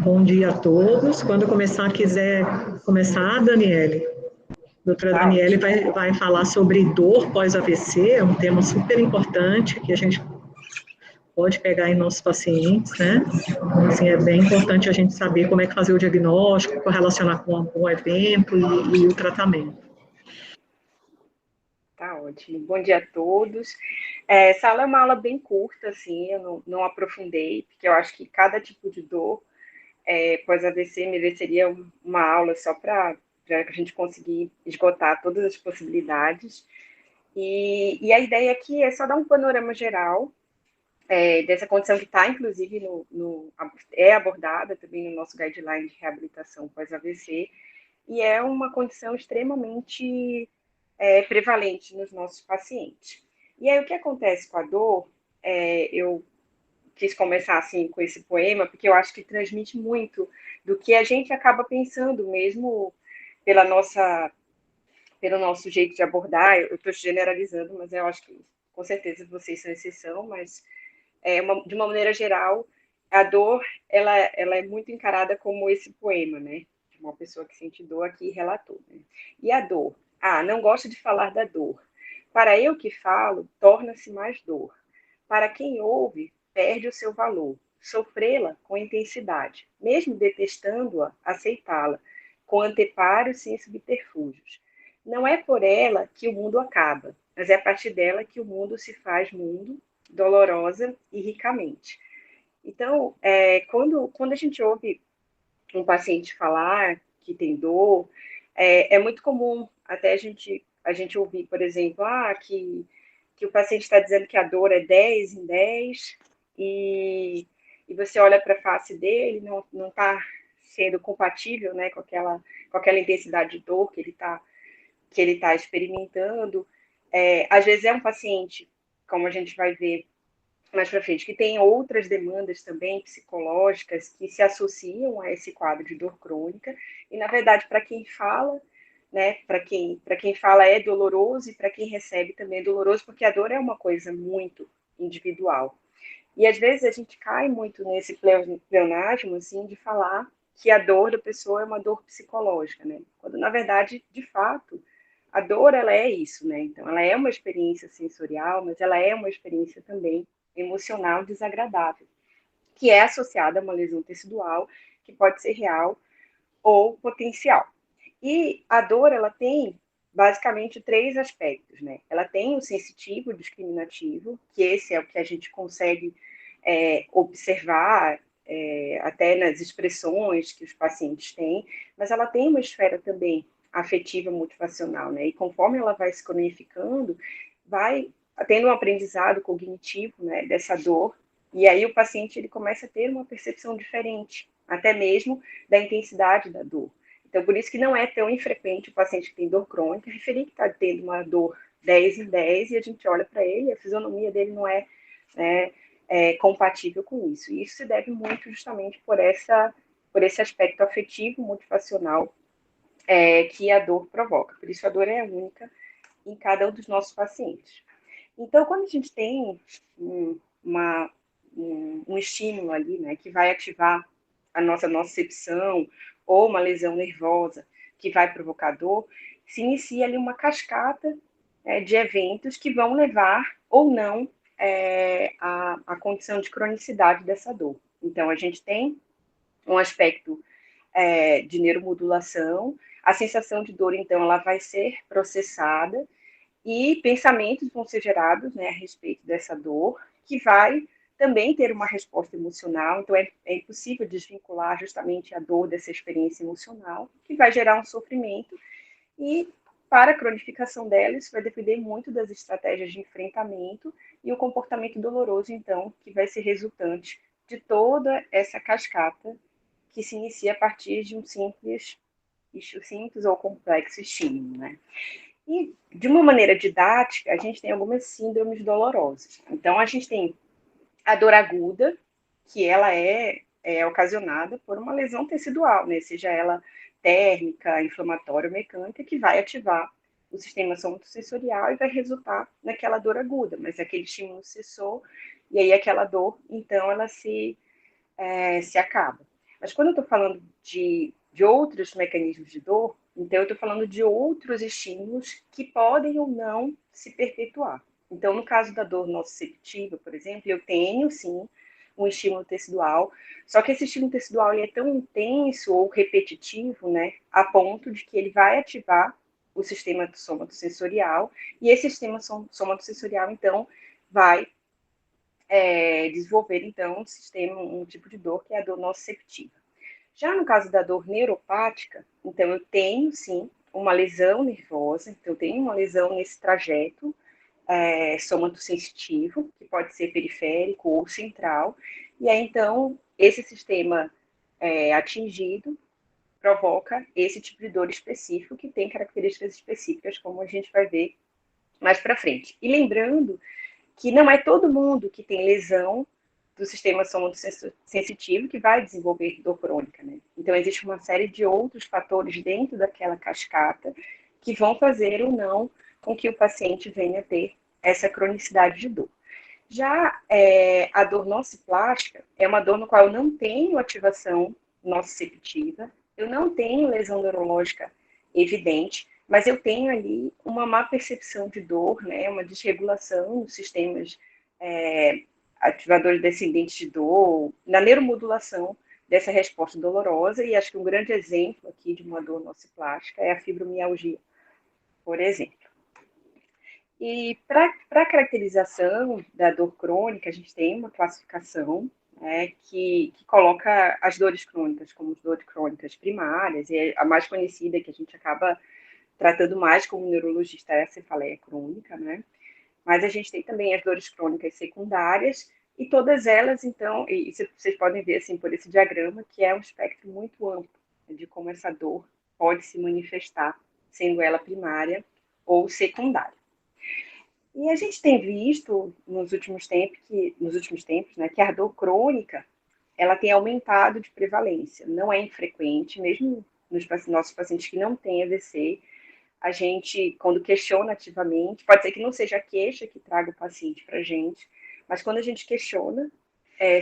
Bom dia a todos. Quando quiser começar, Daniele. A doutora Daniele vai falar sobre dor pós-AVC, é um tema super importante que a gente pode pegar em nossos pacientes, né? Assim, é bem importante a gente saber como é que fazer o diagnóstico, correlacionar com o evento e o tratamento. Tá ótimo. Bom dia a todos. Essa aula é uma aula bem curta, assim, eu não aprofundei, porque eu acho que cada tipo de dor pós-AVC mereceria uma aula só para a gente conseguir esgotar todas as possibilidades. E a ideia aqui é só dar um panorama geral dessa condição que está, inclusive, é abordada também no nosso guideline de reabilitação pós-AVC, e é uma condição extremamente prevalente nos nossos pacientes. E aí, o que acontece com a dor? Eu quis começar assim com esse poema, porque eu acho que transmite muito do que a gente acaba pensando mesmo pelo nosso jeito de abordar. Eu estou generalizando, mas eu acho que com certeza vocês são exceção, mas de uma maneira geral, a dor ela é muito encarada como esse poema, né? Uma pessoa que sente dor aqui relatou. Né? E a dor? Não gosto de falar da dor. Para eu que falo, torna-se mais dor. Para quem ouve, perde o seu valor. Sofrê-la com intensidade, mesmo detestando-a, aceitá-la, com anteparos sem subterfúgios. Não é por ela que o mundo acaba, mas é a partir dela que o mundo se faz mundo, dolorosa e ricamente. Então, quando a gente ouve um paciente falar que tem dor, é muito comum até a gente ouvir, por exemplo, que o paciente está dizendo que a dor é 10 em 10 e você olha para a face dele, não está sendo compatível, né, com aquela intensidade de dor que ele tá experimentando. Às vezes é um paciente, como a gente vai ver mais para frente, que tem outras demandas também psicológicas que se associam a esse quadro de dor crônica. E, na verdade, para quem fala, né, para quem fala é doloroso e para quem recebe também é doloroso, porque a dor é uma coisa muito individual. E, às vezes, a gente cai muito nesse pleonasmo, assim, de falar que a dor da pessoa é uma dor psicológica, né? Quando, na verdade, de fato, a dor, ela é isso, né? Então, ela é uma experiência sensorial, mas ela é uma experiência também emocional desagradável, que é associada a uma lesão tecidual, que pode ser real ou potencial. E a dor, ela tem basicamente três aspectos, né? Ela tem o sensitivo, o discriminativo, que esse é o que a gente consegue observar até nas expressões que os pacientes têm, mas ela tem uma esfera também afetiva motivacional, né? E conforme ela vai se cronificando, vai tendo um aprendizado cognitivo, né, dessa dor, e aí o paciente ele começa a ter uma percepção diferente, até mesmo da intensidade da dor. Então, por isso que não é tão infrequente o paciente que tem dor crônica referir que está tendo uma dor 10 em 10 e a gente olha para ele, a fisionomia dele não é, né, compatível com isso. E isso se deve muito justamente por esse aspecto afetivo, motivacional, que a dor provoca. Por isso a dor é única em cada um dos nossos pacientes. Então, quando a gente tem um estímulo ali, né, que vai ativar a nossa nocicepção ou uma lesão nervosa que vai provocar dor, se inicia ali uma cascata de eventos que vão levar ou não a condição de cronicidade dessa dor. Então, a gente tem um aspecto de neuromodulação, a sensação de dor, então, ela vai ser processada e pensamentos vão ser gerados, né, a respeito dessa dor, que vai também ter uma resposta emocional, então é impossível desvincular justamente a dor dessa experiência emocional, que vai gerar um sofrimento, e para a cronificação dela, isso vai depender muito das estratégias de enfrentamento e o comportamento doloroso, então, que vai ser resultante de toda essa cascata que se inicia a partir de um simples ou complexo estímulo, né? E, de uma maneira didática, a gente tem algumas síndromes dolorosas. Então, a gente tem a dor aguda, que ela é ocasionada por uma lesão tecidual, né? Seja ela térmica, inflamatória ou mecânica, que vai ativar o sistema somatosensorial e vai resultar naquela dor aguda, mas aquele estímulo cessou e aí aquela dor, então, ela se acaba. Mas quando eu estou falando de outros mecanismos de dor, então eu estou falando de outros estímulos que podem ou não se perpetuar. Então, no caso da dor nociceptiva, por exemplo, eu tenho, sim, um estímulo tecidual, só que esse estímulo tecidual ele é tão intenso ou repetitivo, né, a ponto de que ele vai ativar o sistema somatosensorial, e esse sistema somatosensorial, então, vai desenvolver, então, um tipo de dor que é a dor nociceptiva. Já no caso da dor neuropática, então eu tenho, sim, uma lesão nervosa, então eu tenho uma lesão nesse trajeto somatosensitivo, que pode ser periférico ou central, e aí, então, esse sistema atingido provoca esse tipo de dor específico, que tem características específicas, como a gente vai ver mais para frente. E lembrando que não é todo mundo que tem lesão do sistema somatosensitivo que vai desenvolver dor crônica, né? Então, existe uma série de outros fatores dentro daquela cascata que vão fazer ou não com que o paciente venha ter essa cronicidade de dor. Já a dor nociplástica é uma dor no qual eu não tenho ativação nociceptiva, eu não tenho lesão neurológica evidente, mas eu tenho ali uma má percepção de dor, né, uma desregulação nos sistemas ativadores descendentes de dor, na neuromodulação dessa resposta dolorosa, e acho que um grande exemplo aqui de uma dor nociplástica é a fibromialgia, por exemplo. E para a caracterização da dor crônica, a gente tem uma classificação que coloca as dores crônicas como dores crônicas primárias, e a mais conhecida que a gente acaba tratando mais como neurologista é a cefaleia crônica, né? Mas a gente tem também as dores crônicas secundárias, e todas elas, então, e vocês podem ver assim por esse diagrama, que é um espectro muito amplo de como essa dor pode se manifestar, sendo ela primária ou secundária. E a gente tem visto nos últimos tempos, né, que a dor crônica ela tem aumentado de prevalência. Não é infrequente, mesmo nos nossos pacientes que não têm AVC, a gente, quando questiona ativamente, pode ser que não seja a queixa que traga o paciente para a gente, mas quando a gente questiona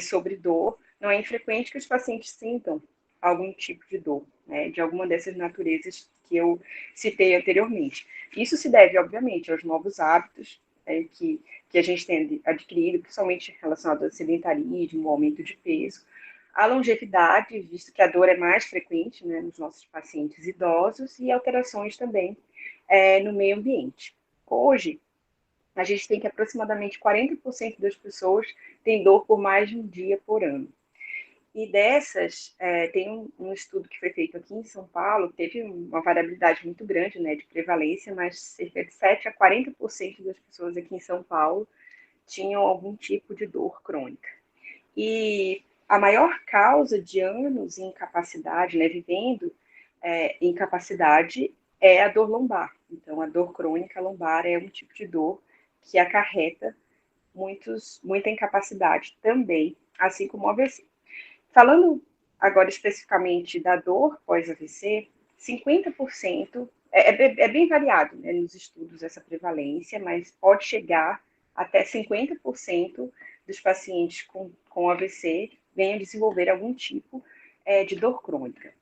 sobre dor, não é infrequente que os pacientes sintam algum tipo de dor, né, de alguma dessas naturezas que eu citei anteriormente. Isso se deve, obviamente, aos novos hábitos que a gente tem adquirido, principalmente relacionado ao sedentarismo, ao aumento de peso, a longevidade, visto que a dor é mais frequente, né, nos nossos pacientes idosos, e alterações também no meio ambiente. Hoje, a gente tem que aproximadamente 40% das pessoas têm dor por mais de um dia por ano. E dessas, tem um estudo que foi feito aqui em São Paulo, teve uma variabilidade muito grande, né, de prevalência, mas cerca de 7 a 40% das pessoas aqui em São Paulo tinham algum tipo de dor crônica. E a maior causa de anos em incapacidade, né, vivendo incapacidade, é a dor lombar. Então, a dor crônica lombar é um tipo de dor que acarreta muita incapacidade também, assim como o AVC. Falando agora especificamente da dor pós-AVC, 50% é bem variado, né, nos estudos essa prevalência, mas pode chegar até 50% dos pacientes com AVC venham desenvolver algum tipo de dor crônica.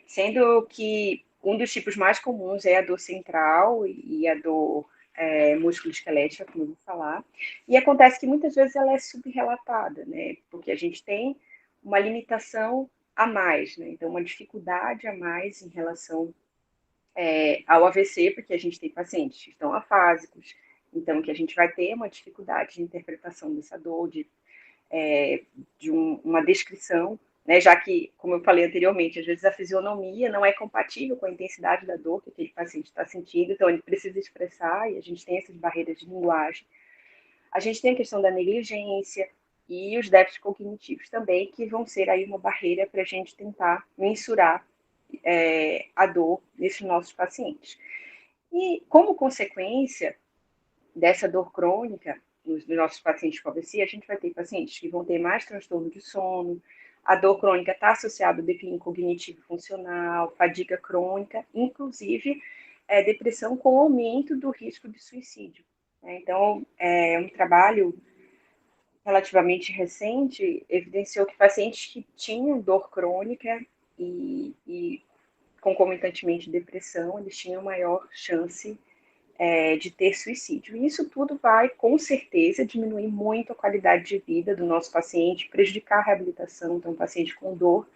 Sendo que um dos tipos mais comuns é a dor central e a dor músculo-esquelética, como eu vou falar. E acontece que muitas vezes ela é subrelatada, né? Porque a gente tem uma limitação a mais, né? Então, uma dificuldade a mais em relação ao AVC, porque a gente tem pacientes que estão afásicos, então que a gente vai ter uma dificuldade de interpretação dessa dor, uma descrição, né? Já que, como eu falei anteriormente, às vezes a fisionomia não é compatível com a intensidade da dor que aquele paciente está sentindo, então ele precisa expressar, e a gente tem essas barreiras de linguagem. A gente tem a questão da negligência e os déficits cognitivos também, que vão ser aí uma barreira para a gente tentar mensurar a dor nesses nossos pacientes. E, como consequência dessa dor crônica, nos nossos pacientes com AVC, a gente vai ter pacientes que vão ter mais transtorno de sono, a dor crônica está associada ao declínio cognitivo funcional, fadiga crônica, inclusive depressão com aumento do risco de suicídio. Então, é um trabalho relativamente recente evidenciou que pacientes que tinham dor crônica e concomitantemente depressão, eles tinham maior chance de ter suicídio. E isso tudo vai, com certeza, diminuir muito a qualidade de vida do nosso paciente, prejudicar a reabilitação. Então, um paciente com dor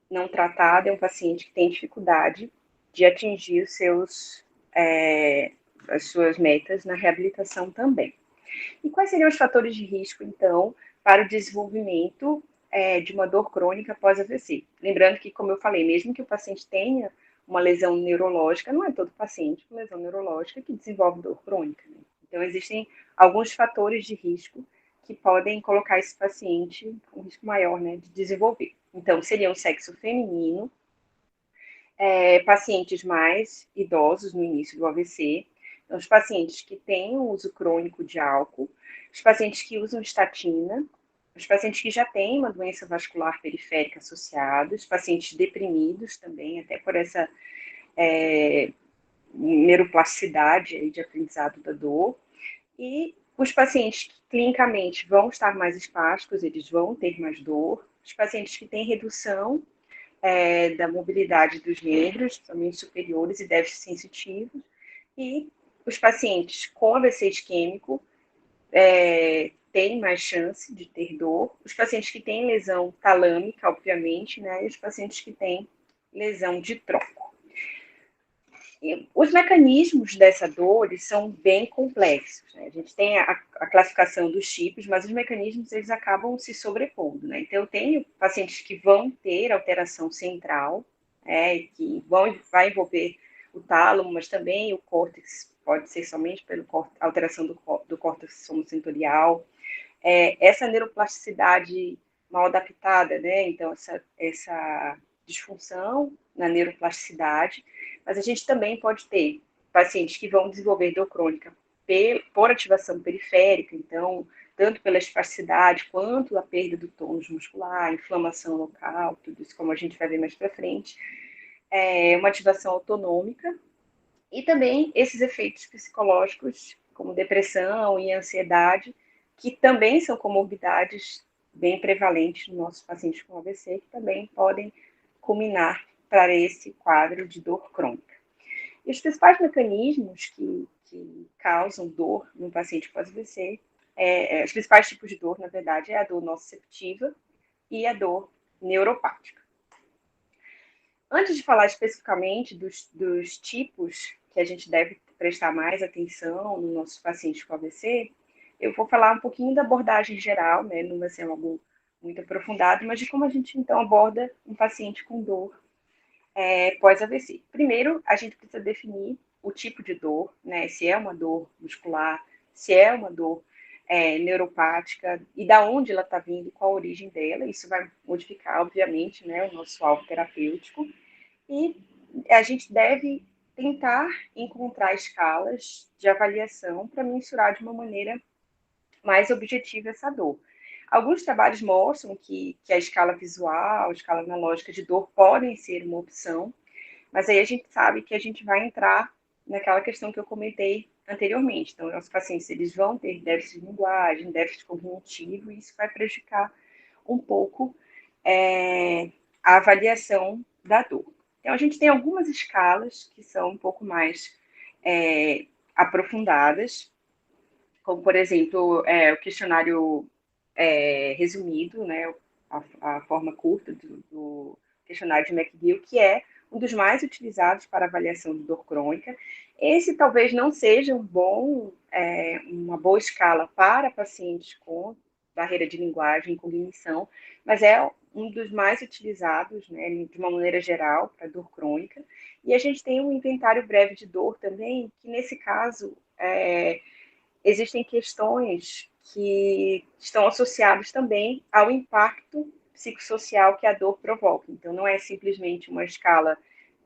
não tratada é um paciente que tem dificuldade de atingir as suas metas na reabilitação também. E quais seriam os fatores de risco, então, para o desenvolvimento de uma dor crônica após AVC? Lembrando que, como eu falei, mesmo que o paciente tenha uma lesão neurológica, não é todo paciente com lesão neurológica que desenvolve dor crônica. Né? Então, existem alguns fatores de risco que podem colocar esse paciente com risco maior, né, de desenvolver. Então, seriam o sexo feminino, pacientes mais idosos no início do AVC, então, os pacientes que têm o uso crônico de álcool, os pacientes que usam estatina, os pacientes que já têm uma doença vascular periférica associada, os pacientes deprimidos também, até por essa neuroplasticidade aí de aprendizado da dor, e os pacientes que clinicamente vão estar mais espásticos, eles vão ter mais dor, os pacientes que têm redução da mobilidade dos membros, principalmente superiores e déficit sensitivos, e os pacientes com AVC isquêmico têm mais chance de ter dor, os pacientes que têm lesão talâmica, obviamente, né, e os pacientes que têm lesão de tronco. E os mecanismos dessa dor são bem complexos. Né? A gente tem a classificação dos tipos, mas os mecanismos eles acabam se sobrepondo. Né? Então, eu tenho pacientes que vão ter alteração central, que vai envolver o tálamo, mas também o córtex, pode ser somente pela alteração do córtex somosensorial. Essa neuroplasticidade mal adaptada, né? Então, essa disfunção na neuroplasticidade, mas a gente também pode ter pacientes que vão desenvolver dor crônica por ativação periférica, então, tanto pela espasticidade quanto a perda do tônus muscular, inflamação local, tudo isso como a gente vai ver mais para frente, uma ativação autonômica, e também esses efeitos psicológicos, como depressão e ansiedade, que também são comorbidades bem prevalentes nos nossos pacientes com AVC, que também podem culminar para esse quadro de dor crônica. E os principais mecanismos que causam dor no paciente com AVC, os principais tipos de dor, na verdade, é a dor nociceptiva e a dor neuropática. Antes de falar especificamente dos tipos que a gente deve prestar mais atenção nos nossos pacientes com AVC, eu vou falar um pouquinho da abordagem geral, né? Não vai ser algo muito aprofundado, mas de como a gente, então, aborda um paciente com dor pós-AVC. Primeiro, a gente precisa definir o tipo de dor, né? Se é uma dor muscular, se é uma dor neuropática, e da onde ela está vindo, qual a origem dela. Isso vai modificar, obviamente, né, o nosso alvo terapêutico. E a gente deve tentar encontrar escalas de avaliação para mensurar de uma maneira mais objetiva essa dor. Alguns trabalhos mostram que a escala visual, a escala analógica de dor podem ser uma opção, mas aí a gente sabe que a gente vai entrar naquela questão que eu comentei anteriormente. Então, os pacientes eles vão ter déficit de linguagem, déficit cognitivo, e isso vai prejudicar um pouco a avaliação da dor. Então, a gente tem algumas escalas que são um pouco mais aprofundadas, como, por exemplo, o questionário resumido, né, a forma curta do questionário de McGill, que é um dos mais utilizados para avaliação de dor crônica. Esse talvez não seja uma boa escala para pacientes com barreira de linguagem e cognição, mas é um dos mais utilizados, né, de uma maneira geral, para dor crônica. E a gente tem um inventário breve de dor também, que nesse caso existem questões que estão associadas também ao impacto psicossocial que a dor provoca. Então, não é simplesmente uma escala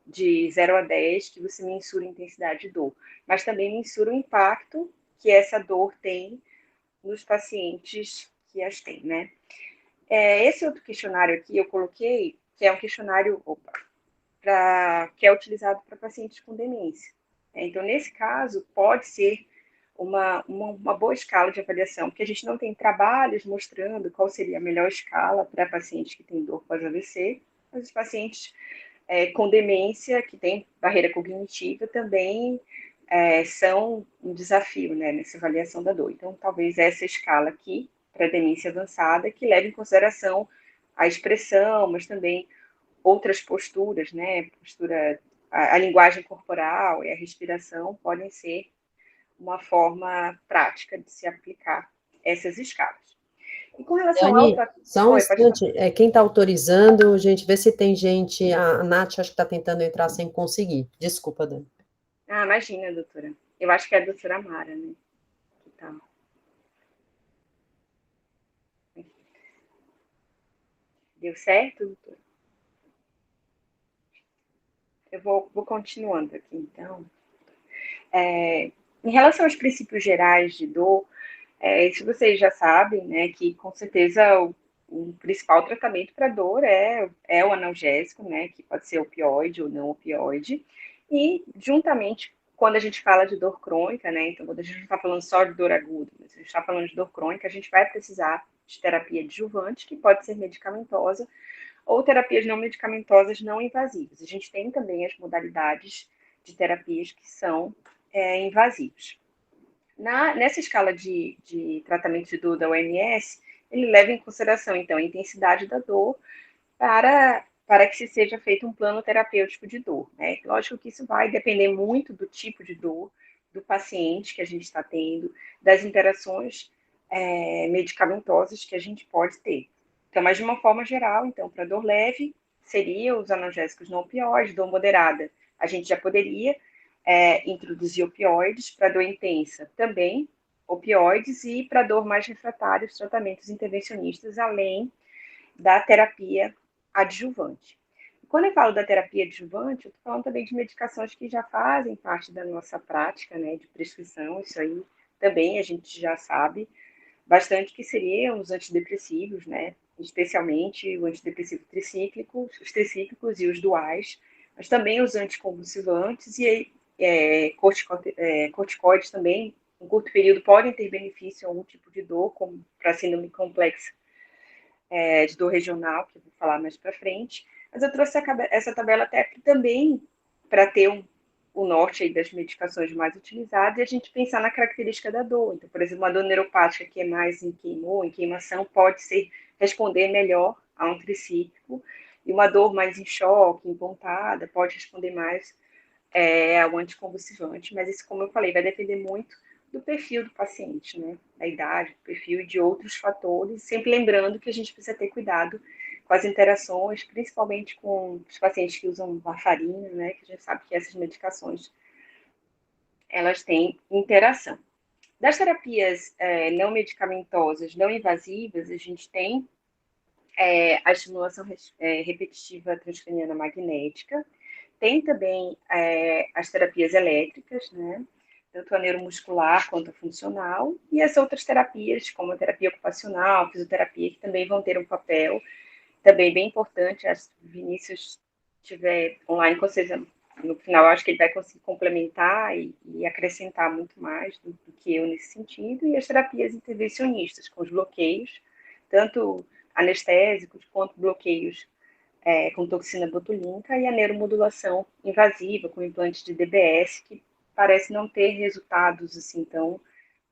de 0 a 10 que você mensura a intensidade de dor, mas também mensura o impacto que essa dor tem nos pacientes que as têm, né? Esse outro questionário aqui eu coloquei, que é um questionário que é utilizado para pacientes com demência. Então, nesse caso, pode ser uma boa escala de avaliação, porque a gente não tem trabalhos mostrando qual seria a melhor escala para pacientes que têm dor pós-AVC, mas os pacientes com demência, que tem barreira cognitiva, também são um desafio, né, nessa avaliação da dor. Então, talvez essa escala aqui, para demência avançada, que leve em consideração a expressão, mas também outras posturas, né, a linguagem corporal e a respiração podem ser uma forma prática de se aplicar essas escalas. E com relação ao... Dani, só um instante, quem está autorizando, gente, vê se tem gente, a Nath acho que está tentando entrar sem conseguir. Desculpa, Dani. Ah, imagina, doutora. Eu acho que é a doutora Mara, né? Que tá. Deu certo, doutora? Eu vou continuando aqui, então. Em relação aos princípios gerais de dor, isso vocês já sabem, né, que com certeza o principal tratamento para dor é o analgésico, né, que pode ser opioide ou não opioide, e juntamente, quando a gente fala de dor crônica, né, então quando a gente não está falando só de dor aguda, mas a gente está falando de dor crônica, a gente vai precisar de terapia adjuvante, que pode ser medicamentosa, ou terapias não medicamentosas não invasivas. A gente tem também as modalidades de terapias que são invasivas. Nessa escala de tratamento de dor da OMS, ele leva em consideração, então, a intensidade da dor para que se seja feito um plano terapêutico de dor, né? Lógico que isso vai depender muito do tipo de dor, do paciente que a gente está tendo, das interações medicamentosas que a gente pode ter. Então, mas de uma forma geral, então, para dor leve, seria os analgésicos não opioides, dor moderada. A gente já poderia introduzir opioides, para dor intensa também opioides, e para dor mais refratária, os tratamentos intervencionistas, além da terapia adjuvante. Quando eu falo da terapia adjuvante, eu estou falando também de medicações que já fazem parte da nossa prática, né, de prescrição, isso aí também a gente já sabe bastante, que seriam os antidepressivos, né, especialmente o antidepressivo tricíclico, os tricíclicos e os duais, mas também os anticonvulsivantes e corticoides também, em curto período, podem ter benefício em algum tipo de dor, como para síndrome complexa de dor regional, que eu vou falar mais para frente. Mas eu trouxe essa tabela até aqui também para ter o norte aí das medicações mais utilizadas e a gente pensar na característica da dor. Então, por exemplo, uma dor neuropática que é mais em queimação, pode responder melhor a um tricíclico, e uma dor mais em choque, em pontada, pode responder mais ao anticonvulsivante, mas isso, como eu falei, vai depender muito do perfil do paciente, né? Da idade, do perfil e de outros fatores, sempre lembrando que a gente precisa ter cuidado com as interações, principalmente com os pacientes que usam varfarina, né? Que a gente sabe que essas medicações, elas têm interação. Das terapias não medicamentosas, não invasivas, a gente tem a estimulação repetitiva transcraniana magnética, tem também as terapias elétricas, né? Tanto a neuromuscular quanto a funcional, e as outras terapias, como a terapia ocupacional, fisioterapia, que também vão ter um papel também bem importante. Se o Vinícius estiver online, com certeza, no final, eu acho que ele vai conseguir complementar e acrescentar muito mais do que eu nesse sentido, e as terapias intervencionistas, com os bloqueios, tanto anestésicos quanto bloqueios com toxina botulínica, e a neuromodulação invasiva, com implantes de DBS, que parece não ter resultados assim tão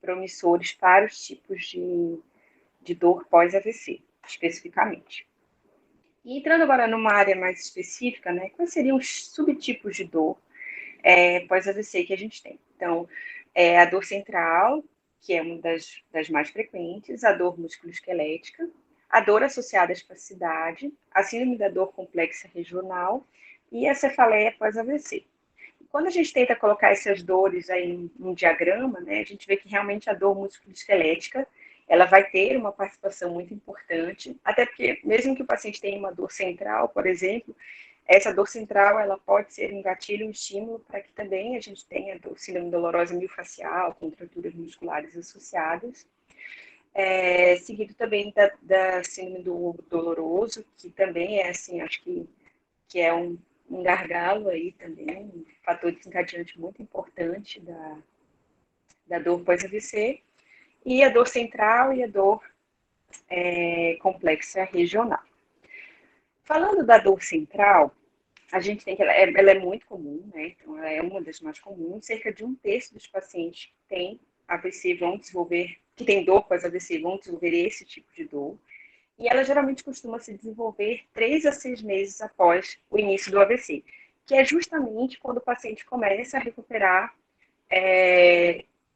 promissores para os tipos de dor pós-AVC, especificamente. E entrando agora numa área mais específica, né, quais seriam os subtipos de dor pós-AVC que a gente tem? Então, a dor central, que é uma das mais frequentes, a dor musculoesquelética, a dor associada à espasticidade, a síndrome da dor complexa regional e a cefaleia pós-AVC. Quando a gente tenta colocar essas dores aí num diagrama, né, a gente vê que realmente a dor musculoesquelética, ela vai ter uma participação muito importante, até porque mesmo que o paciente tenha uma dor central, por exemplo, essa dor central, ela pode ser um gatilho, um estímulo para que também a gente tenha síndrome dolorosa miofascial, contraturas musculares associadas, seguido também da síndrome do ombro doloroso, que também é, assim, acho que é um gargalo aí também, um fator desencadeante muito importante da dor pós-AVC, e a dor central e a dor complexa regional. Falando da dor central, a gente tem que ela é muito comum, né? Então, ela é uma das mais comuns. Cerca de 1/3 dos pacientes que têm AVC vão desenvolver, que tem dor pós-AVC, vão desenvolver esse tipo de dor. E ela geralmente costuma se desenvolver 3 a 6 meses após o início do AVC, que é justamente quando o paciente começa a recuperar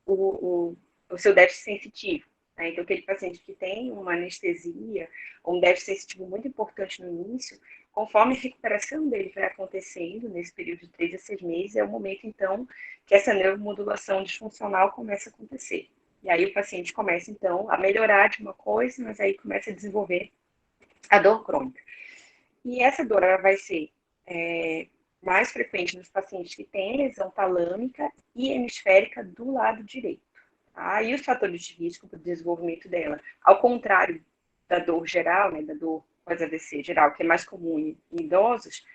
o seu déficit sensitivo. Né? Então, aquele paciente que tem uma anestesia ou um déficit sensitivo muito importante no início, conforme a recuperação dele vai acontecendo nesse período de 3 a 6 meses, é o momento, então, que essa neuromodulação disfuncional começa a acontecer. E aí o paciente começa, então, a melhorar de uma coisa, mas aí começa a desenvolver a dor crônica. E essa dor ela vai ser mais frequente nos pacientes que têm lesão talâmica e hemisférica do lado direito. Tá? E os fatores de risco para o desenvolvimento dela, ao contrário da dor geral, né, da dor pós-AVC geral, que é mais comum em idosos,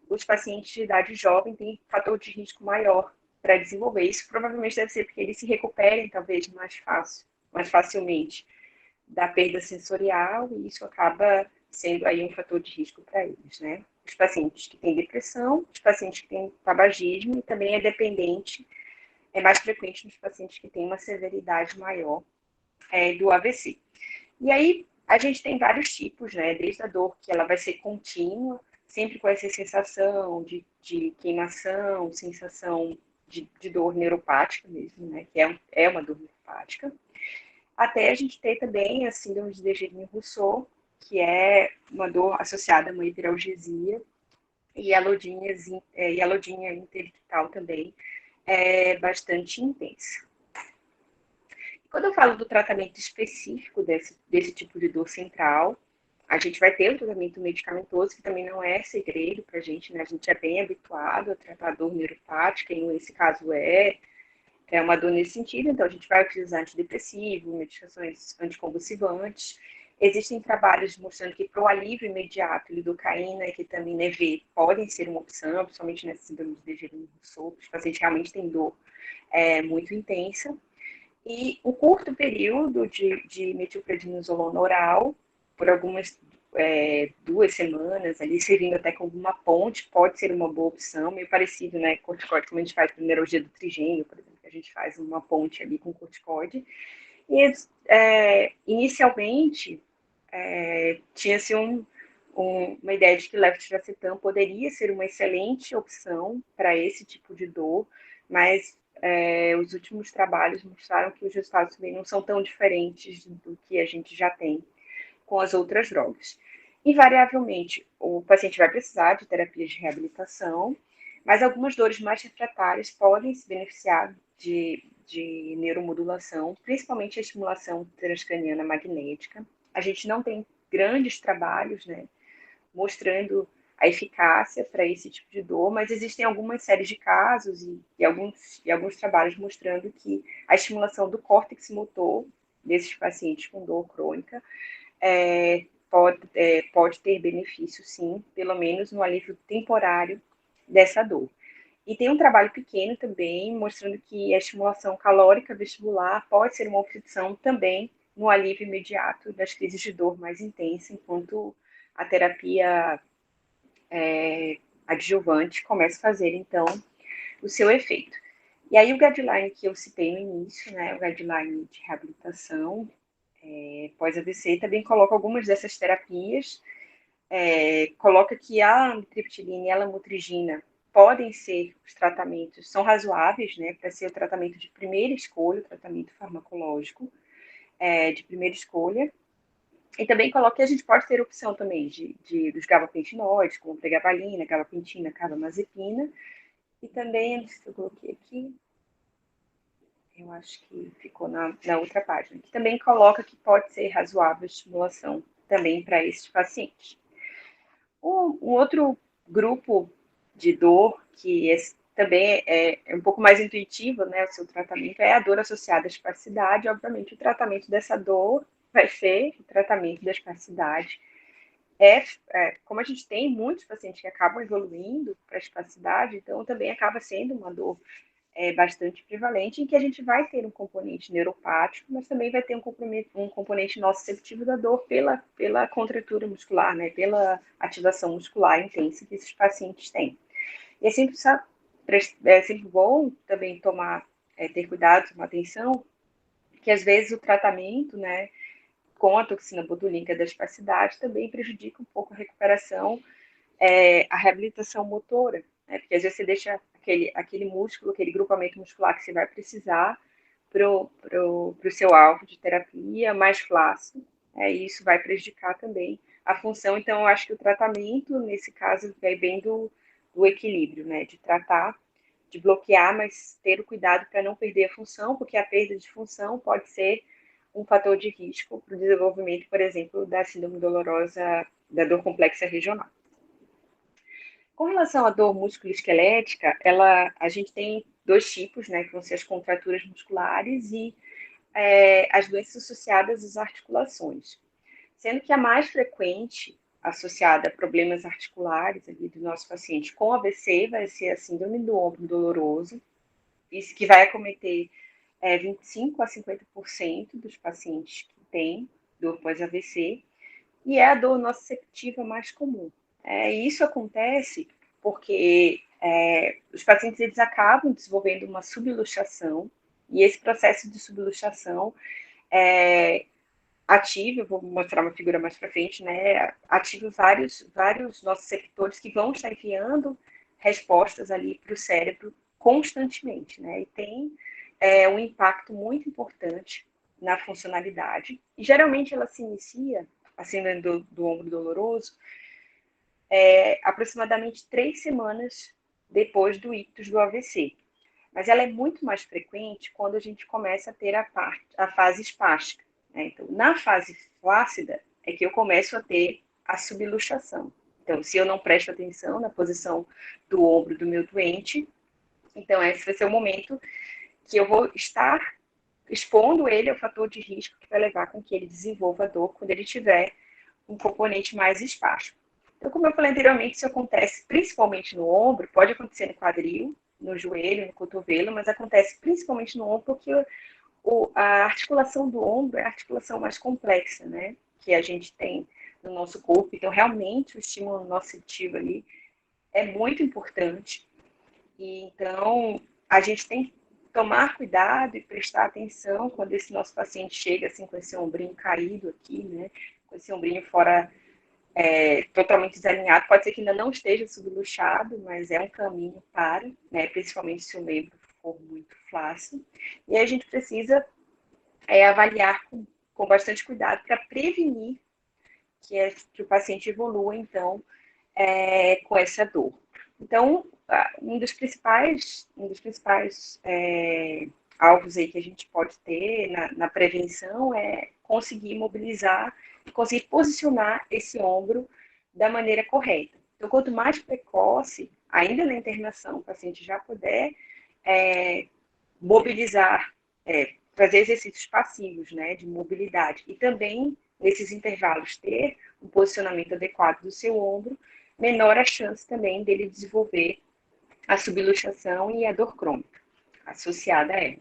os pacientes de idade jovem têm fator de risco maior para desenvolver. Isso provavelmente deve ser porque eles se recuperem, talvez, mais facilmente da perda sensorial, e isso acaba sendo aí um fator de risco para eles, né? Os pacientes que têm depressão, os pacientes que têm tabagismo, e também é dependente, é mais frequente nos pacientes que têm uma severidade maior do AVC. E aí, a gente tem vários tipos, né? Desde a dor que ela vai ser contínua, sempre com essa sensação de queimação, sensação de dor neuropática mesmo, né? Que é uma dor neuropática. Até a gente ter também a síndrome de Dejerine-Rousseau, que é uma dor associada a uma hiperalgesia, e a lodinha interictal também é bastante intensa. Quando eu falo do tratamento específico desse tipo de dor central, a gente vai ter o tratamento medicamentoso, que também não é segredo para a gente, né? A gente é bem habituado a tratar dor neuropática, e nesse caso é uma dor nesse sentido, então a gente vai utilizar antidepressivo, medicações anticonvulsivantes. Existem trabalhos mostrando que para o alívio imediato, lidocaína e ketamina EV podem ser uma opção, principalmente nessa síndrome de Dejerine-Rousseau, os pacientes realmente têm dor muito intensa. E o curto período de metilprednisolona oral, por algumas 2 semanas, ali servindo até com alguma ponte, pode ser uma boa opção, meio parecido, né, corticoide, como a gente faz para neurologia do trigêmeo, por exemplo, que a gente faz uma ponte ali com corticoide. E inicialmente tinha-se uma ideia de que levetiracetam poderia ser uma excelente opção para esse tipo de dor, mas os últimos trabalhos mostraram que os resultados também não são tão diferentes do que a gente já tem com as outras drogas. Invariavelmente, o paciente vai precisar de terapias de reabilitação, mas algumas dores mais refratárias podem se beneficiar de neuromodulação, principalmente a estimulação transcraniana magnética. A gente não tem grandes trabalhos, né, mostrando a eficácia para esse tipo de dor, mas existem algumas séries de casos e alguns trabalhos mostrando que a estimulação do córtex motor desses pacientes com dor crônica pode ter benefício, sim, pelo menos no alívio temporário dessa dor. E tem um trabalho pequeno também, mostrando que a estimulação calórica vestibular pode ser uma opção também no alívio imediato das crises de dor mais intensa, enquanto a terapia adjuvante começa a fazer, então, o seu efeito. E aí o guideline que eu citei no início, né, o guideline de reabilitação pós-AVC, também coloca algumas dessas terapias, coloca que a amitriptilina e a lamotrigina podem ser os tratamentos, são razoáveis, né, para ser o tratamento de primeira escolha, o tratamento farmacológico de primeira escolha. E também coloca que a gente pode ter opção também dos gabapentinoides, como pregabalina, gabapentina, carbamazepina, e também, não sei se eu coloquei aqui, eu acho que ficou na outra página, que também coloca que pode ser razoável a estimulação também para esses pacientes. Um outro grupo de dor que também é um pouco mais intuitivo, né, o seu tratamento, é a dor associada à espasticidade. Obviamente, o tratamento dessa dor vai ser o tratamento da espasticidade. Como a gente tem muitos pacientes que acabam evoluindo para a espasticidade, então também acaba sendo uma dor bastante prevalente, em que a gente vai ter um componente neuropático, mas também vai ter um componente nociceptivo da dor pela contratura muscular, né, pela ativação muscular intensa que esses pacientes têm. E é sempre bom também ter cuidado, tomar atenção, que às vezes o tratamento, né, com a toxina botulínica da espasticidade também prejudica um pouco a recuperação, a reabilitação motora, né, porque às vezes você deixa aquele músculo, aquele grupamento muscular que você vai precisar para o seu alvo de terapia mais flácido, e isso vai prejudicar também a função. Então, eu acho que o tratamento, nesse caso, vai bem do equilíbrio, né, de tratar, de bloquear, mas ter o cuidado para não perder a função, porque a perda de função pode ser um fator de risco para o desenvolvimento, por exemplo, da síndrome dolorosa, da dor complexa regional. Com relação à dor musculoesquelética, a gente tem dois tipos, né, que vão ser as contraturas musculares e as doenças associadas às articulações. Sendo que a mais frequente associada a problemas articulares ali do nosso paciente com AVC vai ser a síndrome do ombro doloroso, isso que vai acometer 25% a 50% dos pacientes que têm dor pós-AVC, e é a dor nociceptiva mais comum. Isso acontece porque os pacientes eles acabam desenvolvendo uma subluxação, e esse processo de subluxação ativa, eu vou mostrar uma figura mais para frente, né, ativa vários nociceptores que vão estar enviando respostas ali para o cérebro constantemente, né, e tem um impacto muito importante na funcionalidade, e geralmente ela se inicia, a síndrome do ombro doloroso, aproximadamente 3 semanas depois do ictus do AVC. Mas ela é muito mais frequente quando a gente começa a ter a fase espástica, né? Então, na fase flácida é que eu começo a ter a subluxação. Então, se eu não presto atenção na posição do ombro do meu doente, então esse vai ser o momento que eu vou estar expondo ele ao fator de risco que vai levar com que ele desenvolva dor quando ele tiver um componente mais espástico. Então, como eu falei anteriormente, isso acontece principalmente no ombro, pode acontecer no quadril, no joelho, no cotovelo, mas acontece principalmente no ombro porque a articulação do ombro é a articulação mais complexa, né, que a gente tem no nosso corpo. Então, realmente, o estímulo nociceptivo ali é muito importante. E, então, a gente tem que tomar cuidado e prestar atenção quando esse nosso paciente chega assim com esse ombrinho caído aqui, né, com esse ombrinho fora totalmente desalinhado. Pode ser que ainda não esteja subluxado, mas é um caminho para, né, principalmente se o membro for muito flácido. E aí a gente precisa avaliar com bastante cuidado para prevenir que o paciente evolua, então, com essa dor. Então, um dos principais alvos aí que a gente pode ter na prevenção é conseguir mobilizar, conseguir posicionar esse ombro da maneira correta. Então, quanto mais precoce, ainda na internação, o paciente já puder mobilizar, fazer exercícios passivos, né, de mobilidade, e também, nesses intervalos, ter um posicionamento adequado do seu ombro, menor a chance também dele desenvolver a subluxação e a dor crônica associada a ela.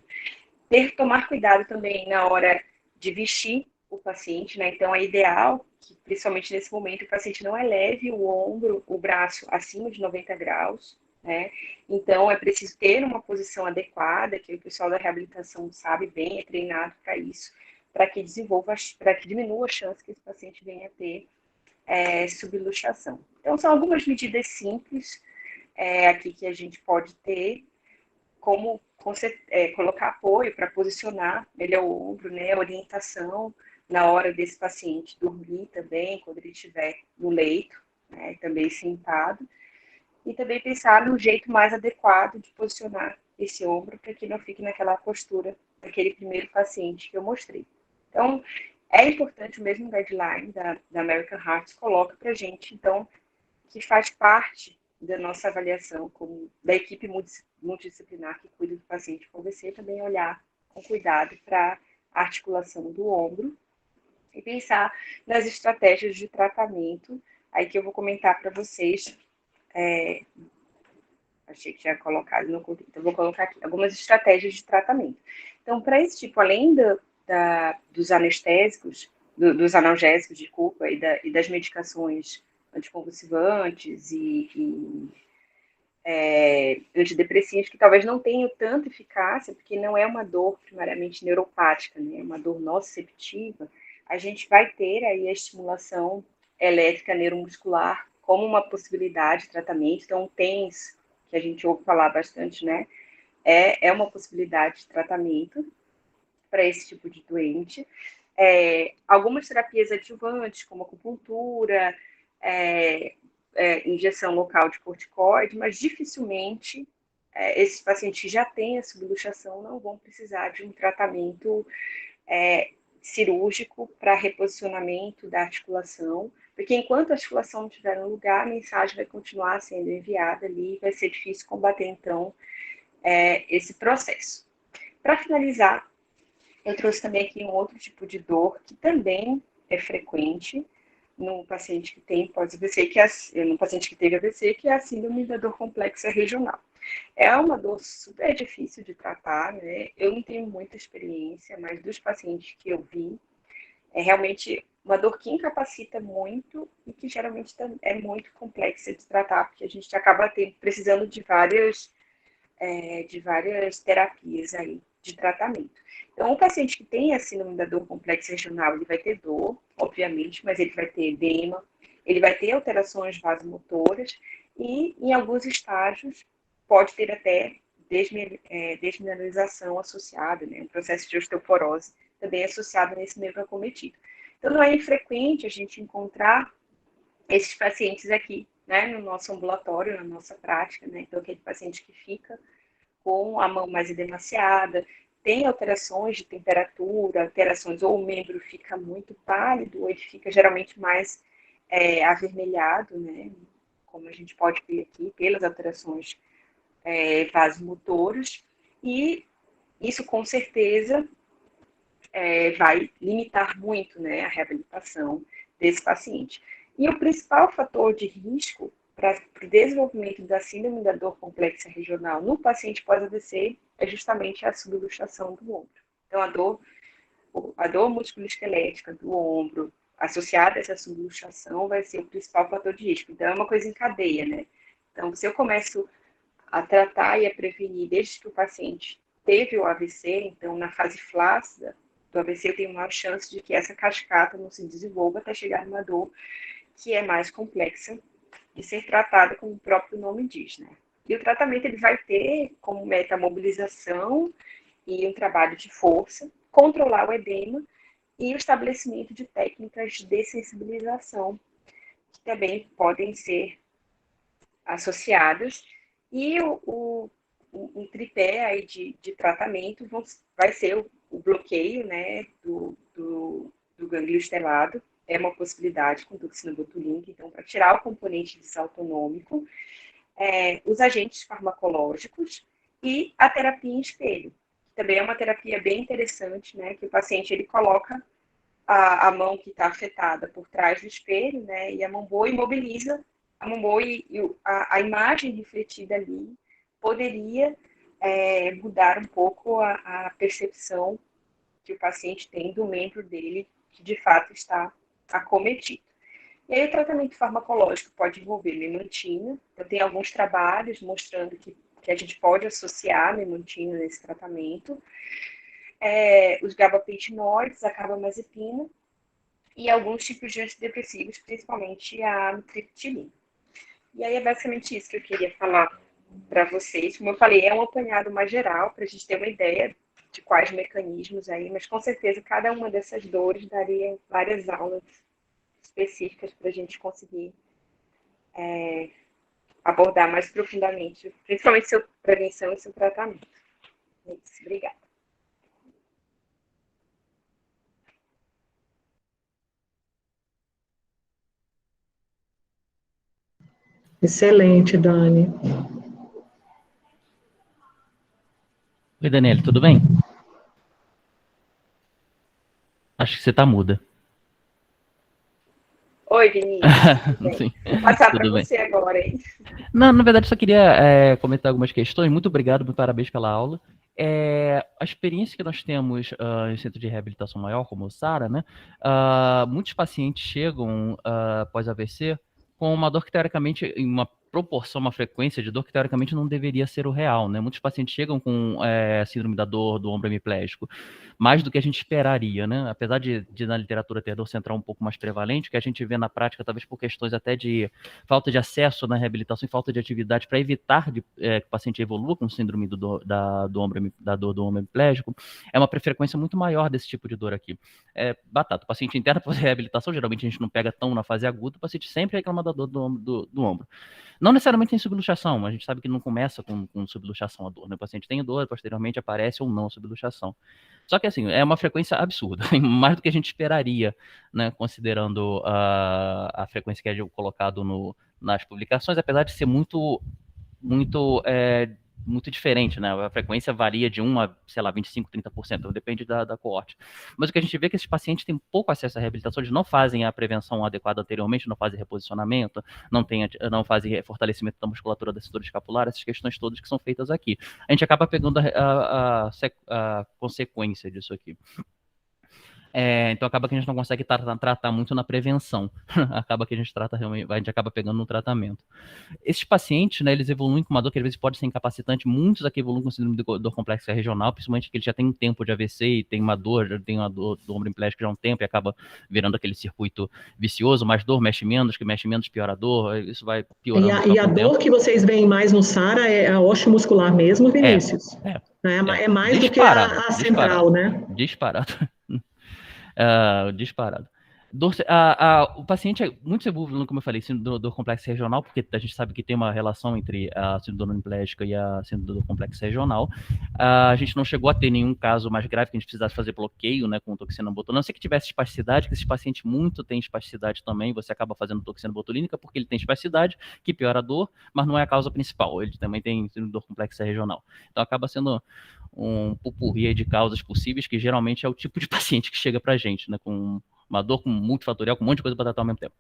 Tomar cuidado também na hora de vestir o paciente, né? Então, é ideal que, principalmente nesse momento, o paciente não eleve o braço acima de 90 graus, né? Então, é preciso ter uma posição adequada, que o pessoal da reabilitação sabe bem, é treinado para isso, para que diminua a chance que esse paciente venha a ter subluxação. Então, são algumas medidas simples aqui que a gente pode ter, como colocar apoio para posicionar melhor o ombro, né, orientação na hora desse paciente dormir também, quando ele estiver no leito, né, também sentado, e também pensar no jeito mais adequado de posicionar esse ombro para que não fique naquela postura daquele primeiro paciente que eu mostrei. Então, é importante o mesmo guideline da American Heart coloca para a gente, então, que faz parte da nossa avaliação da equipe multidisciplinar que cuida do paciente com AVC, também olhar com cuidado para a articulação do ombro e pensar nas estratégias de tratamento, aí que eu vou comentar para vocês achei que tinha colocado, não coloquei. Então, vou colocar aqui algumas estratégias de tratamento. Então, para esse tipo, além dos anestésicos, dos analgésicos, desculpa, e das medicações anticonvulsivantes e antidepressivos, que talvez não tenham tanta eficácia, porque não é uma dor primariamente neuropática, né? É uma dor nociceptiva, a gente vai ter aí a estimulação elétrica neuromuscular como uma possibilidade de tratamento. Então, o TENS, que a gente ouve falar bastante, né? É uma possibilidade de tratamento para esse tipo de doente. Algumas terapias adjuvantes, como acupuntura, injeção local de corticoide, mas dificilmente esses pacientes que já têm a subluxação não vão precisar de um tratamento cirúrgico para reposicionamento da articulação, porque enquanto a articulação não estiver no lugar, a mensagem vai continuar sendo enviada ali e vai ser difícil combater, então, esse processo. Para finalizar, eu trouxe também aqui um outro tipo de dor que também é frequente no paciente que tem pós-AVC, no paciente que teve AVC, que é a síndrome da dor complexa regional. É uma dor super difícil de tratar, né? Eu não tenho muita experiência, mas dos pacientes que eu vi, é realmente uma dor que incapacita muito e que geralmente é muito complexa de tratar, porque a gente acaba precisando de várias terapias aí de tratamento. Então, o paciente que tem a síndrome da dor complexa regional, ele vai ter dor, obviamente, mas ele vai ter edema, ele vai ter alterações vasomotoras e, em alguns estágios, pode ter até desmineralização associada, né? Um processo de osteoporose também associado nesse mesmo acometido. Então, não é infrequente a gente encontrar esses pacientes aqui, né, no nosso ambulatório, na nossa prática, né? Então, aquele paciente que fica com a mão mais edemaciada, tem alterações de temperatura, alterações, ou o membro fica muito pálido, ou ele fica geralmente mais avermelhado, né? Como a gente pode ver aqui, pelas alterações vasomotoras, e isso com certeza vai limitar muito, né, a reabilitação desse paciente. E o principal fator de risco para o desenvolvimento da síndrome da dor complexa regional no paciente pós-AVC é justamente a subluxação do ombro. Então, a dor musculoesquelética do ombro associada a essa subluxação vai ser o principal fator de risco. Então, é uma coisa em cadeia, né? Então, se eu começo a tratar e a prevenir desde que o paciente teve o AVC, então, na fase flácida do AVC, eu tenho maior chance de que essa cascata não se desenvolva até chegar numa dor que é mais complexa de ser tratada, como o próprio nome diz, né? E o tratamento ele vai ter como meta a mobilização e um trabalho de força, controlar o edema e o estabelecimento de técnicas de dessensibilização, que também podem ser associadas. E um tripé aí de tratamento vai ser o bloqueio, né, do gânglio estelado, é uma possibilidade com toxina botulínica, então, para tirar o componente disautonômico, os agentes farmacológicos e a terapia em espelho, que também é uma terapia bem interessante, né, que o paciente ele coloca a mão que está afetada por trás do espelho, né, e a mão boa imobiliza a mão boa e a imagem refletida ali poderia mudar um pouco a percepção que o paciente tem do membro dele que de fato está acometido. E aí o tratamento farmacológico pode envolver memantina. Eu tenho alguns trabalhos mostrando que a gente pode associar a memantina nesse tratamento. Os gabapentinoides, a carbamazepina e alguns tipos de antidepressivos, principalmente a amitriptilina. E aí é basicamente isso que eu queria falar para vocês. Como eu falei, é um apanhado mais geral para a gente ter uma ideia de quais mecanismos aí, mas com certeza cada uma dessas dores daria várias aulas específicas para a gente conseguir abordar mais profundamente, principalmente sua prevenção e seu tratamento. É isso, obrigada. Excelente, Dani. Oi, Daniele, tudo bem? Acho que você está muda. Oi, Vinícius. Tudo bem? Sim, Vou passar para tudo bem. você agora, hein? Não, na verdade, só queria comentar algumas questões. Muito obrigado, muito parabéns pela aula. A experiência que nós temos em centro de reabilitação maior, como o SARA, né? Muitos pacientes chegam após AVC com uma dor que, teoricamente, em uma proporção, uma frequência de dor que, teoricamente, não deveria ser o real, né? Muitos pacientes chegam com síndrome da dor do ombro hemiplégico, mais do que a gente esperaria, né? Apesar de na literatura ter dor central um pouco mais prevalente, o que a gente vê na prática, talvez por questões até de falta de acesso na reabilitação e falta de atividade para evitar que o paciente evolua com síndrome da dor do ombro hemiplégico, é uma frequência muito maior desse tipo de dor aqui. O paciente interna para fazer reabilitação, geralmente a gente não pega tão na fase aguda, o paciente sempre reclama da dor do ombro. Não necessariamente tem subluxação, a gente sabe que não começa com subluxação a dor, né? O paciente tem dor, posteriormente aparece ou não a subluxação. Só que, assim, é uma frequência absurda, mais do que a gente esperaria, né? Considerando a frequência que é colocado nas publicações, apesar de ser muito diferente, né? A frequência varia de 1 a, sei lá, 25%, 30%, depende da coorte. Mas o que a gente vê é que esses pacientes têm pouco acesso à reabilitação, eles não fazem a prevenção adequada anteriormente, não fazem reposicionamento, não fazem fortalecimento da musculatura da cintura escapular, essas questões todas que são feitas aqui. A gente acaba pegando a consequência disso aqui. Então acaba que a gente não consegue tratar muito na prevenção. Acaba que a gente acaba pegando no tratamento. Esses pacientes, né, eles evoluem com uma dor que às vezes pode ser incapacitante. Muitos aqui evoluem com síndrome de dor complexa regional, principalmente que eles já têm um tempo de AVC e tem uma dor do ombro hemiplégico já há um tempo e acaba virando aquele circuito vicioso, mais dor, mexe menos, piora a dor, isso vai piorando. E a dor que vocês veem mais no SARA é a osteomuscular mesmo, Vinícius? É mais do que a central, né? Disparado. Disparado. O paciente, muitos evolvem, como eu falei, síndrome do complexo regional, porque a gente sabe que tem uma relação entre a síndrome hemiplégica e a síndrome do complexo regional. A gente não chegou a ter nenhum caso mais grave que a gente precisasse fazer bloqueio, né, com toxina botulínica. Não sei que tivesse espasticidade, que esse paciente muito tem espasticidade também, você acaba fazendo toxina botulínica porque ele tem espasticidade, que piora a dor, mas não é a causa principal. Ele também tem síndrome do complexo regional. Então acaba sendo um pupurri de causas possíveis, que geralmente é o tipo de paciente que chega pra gente, né, com uma dor multifatorial, com um monte de coisa para tratar ao mesmo tempo.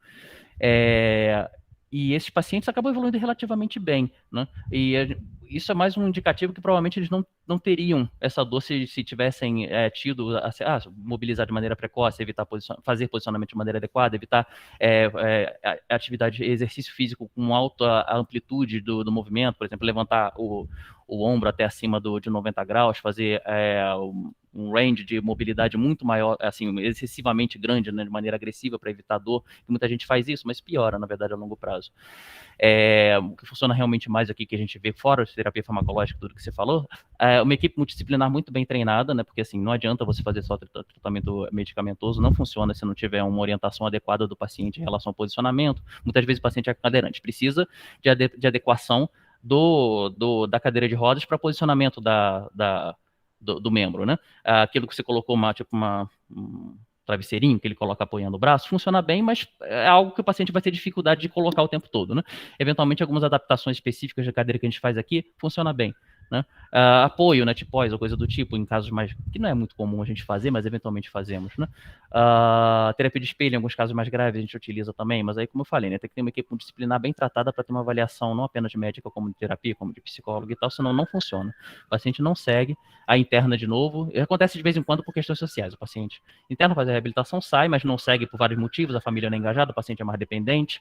E esses pacientes acabam evoluindo relativamente bem, né? E isso é mais um indicativo que provavelmente eles não teriam essa dor se tivessem tido mobilizar de maneira precoce, evitar fazer posicionamento de maneira adequada, evitar atividade, exercício físico com alta amplitude do movimento, por exemplo, levantar o ombro até acima de 90 graus, fazer um range de mobilidade muito maior, assim, excessivamente grande, né, de maneira agressiva para evitar dor. Muita gente faz isso, mas piora, na verdade, a longo prazo. O que funciona realmente mais aqui, que a gente vê fora de terapia farmacológica, tudo que você falou, uma equipe multidisciplinar muito bem treinada, né, porque assim, não adianta você fazer só tratamento medicamentoso, não funciona se não tiver uma orientação adequada do paciente em relação ao posicionamento. Muitas vezes o paciente é cadeirante, precisa de adequação da cadeira de rodas para posicionamento do membro, né? Aquilo que você colocou, um travesseirinho que ele coloca apoiando o braço, funciona bem, mas é algo que o paciente vai ter dificuldade de colocar o tempo todo, né? Eventualmente, algumas adaptações específicas da cadeira que a gente faz aqui, funciona bem, né? Apoio, né, tipóis ou coisa do tipo, em casos mais, que não é muito comum a gente fazer, mas eventualmente fazemos, né? Terapia de espelho, em alguns casos mais graves, a gente utiliza também, mas aí, como eu falei, né, tem que ter uma equipe multidisciplinar bem tratada para ter uma avaliação, não apenas de médica, como de terapia, como de psicólogo e tal, senão não funciona. O paciente não segue a interna de novo, e acontece de vez em quando por questões sociais, o paciente interna, faz a reabilitação, sai, mas não segue por vários motivos, a família não é engajada, o paciente é mais dependente,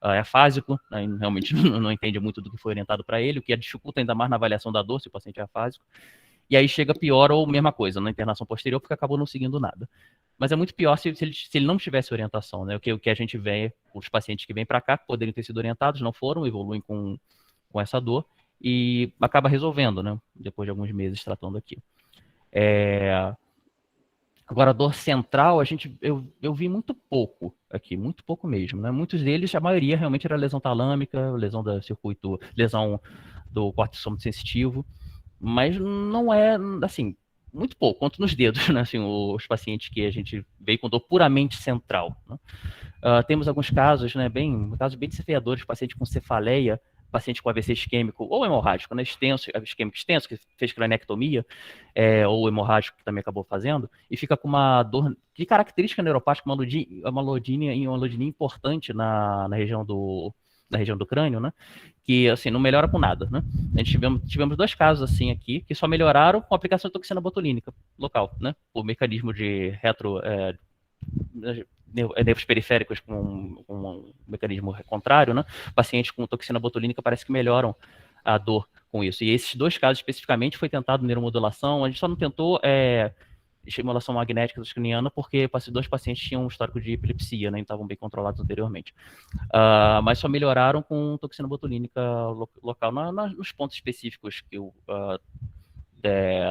é afásico, né, realmente não entende muito do que foi orientado para ele, o que dificulta ainda mais na avaliação da dor, se o paciente é afásico. E aí chega pior ou mesma coisa, na internação posterior, porque acabou não seguindo nada. Mas é muito pior se ele não tivesse orientação, né? O que a gente vê, os pacientes que vêm para cá, poderiam ter sido orientados, não foram, evoluem com essa dor, e acaba resolvendo, né? Depois de alguns meses tratando aqui. Agora, a dor central, eu vi muito pouco aqui, muito pouco mesmo, né? Muitos deles, a maioria realmente era lesão talâmica, lesão do circuito, lesão do córtex sensitivo, mas não é, assim, muito pouco, conto nos dedos, né? Assim, os pacientes que a gente veio com dor puramente central, né? Temos alguns casos, né, casos bem desafiadores, paciente com cefaleia, paciente com AVC isquêmico ou hemorrágico, né, extenso, isquêmico extenso, que fez cranectomia, ou hemorrágico, que também acabou fazendo, e fica com uma dor de característica neuropática, uma lodinia importante na região do crânio, né? Que, assim, não melhora com nada, né? A gente tivemos 2 casos, assim, aqui, que só melhoraram com a aplicação de toxina botulínica local, né? O mecanismo de nervos periféricos com um mecanismo contrário, né? Pacientes com toxina botulínica parece que melhoram a dor com isso. E esses 2 casos especificamente foi tentado neuromodulação, a gente só não tentou estimulação magnética transcraniana porque 2 pacientes tinham um histórico de epilepsia, né? E estavam bem controlados anteriormente. Mas só melhoraram com toxina botulínica local nos pontos específicos que